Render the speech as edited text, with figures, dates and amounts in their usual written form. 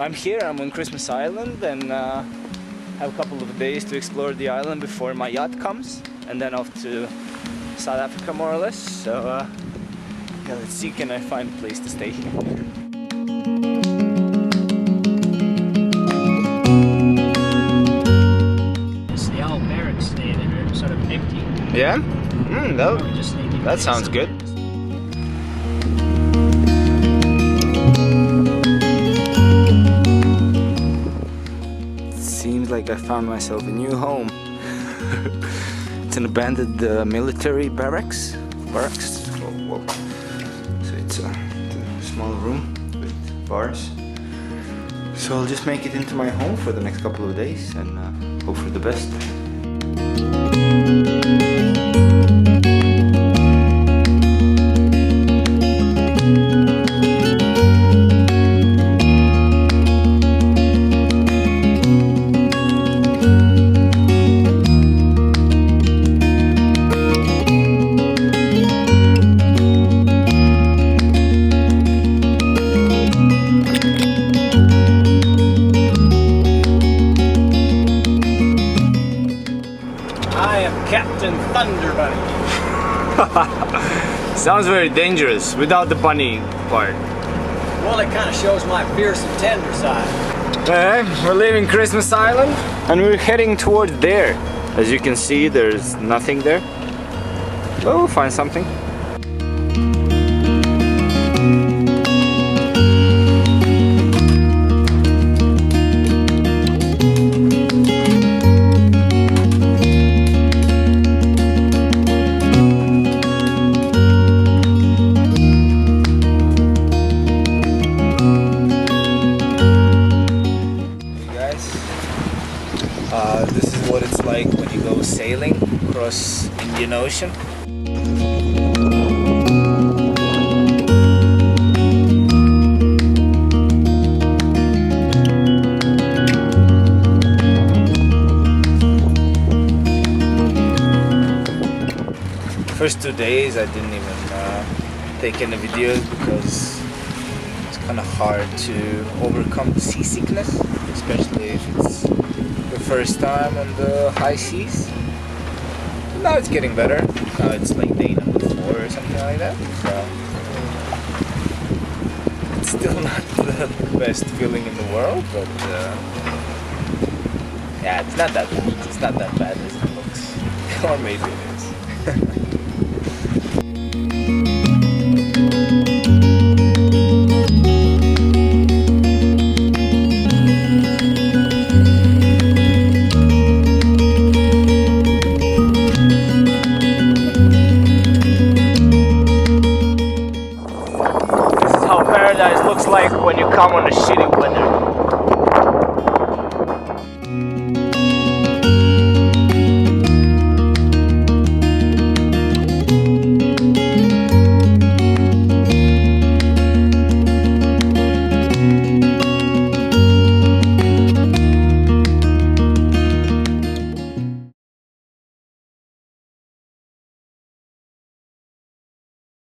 I'm here, I'm on Christmas Island, and have a couple of days to explore the island before my yacht comes, and then off to South Africa more or less. So yeah, let's see, can I find a place to stay here. It's the old barracks there that are sort of empty. Yeah? That sounds good. Seems like I found myself a new home. It's an abandoned military barracks. Oh, whoa. So it's a small room with bars. So I'll just make it into my home for the next couple of days and hope for the best. Captain Thunder Bunny. Sounds very dangerous without the bunny part. Well, it kind of shows my fierce and tender side. We're leaving Christmas Island and we're heading towards there. As you can see, there's nothing there. But we'll find something. This is what it's like when you go sailing across Indian Ocean. First 2 days I didn't even take any videos because it's kind of hard to overcome the seasickness, especially if it's the first time on the high seas. Now it's getting better. Now it's like day number 4 or something like that. So it's still not the best feeling in the world, but yeah, it's not that bad. It's not that bad as it looks. Or maybe it is.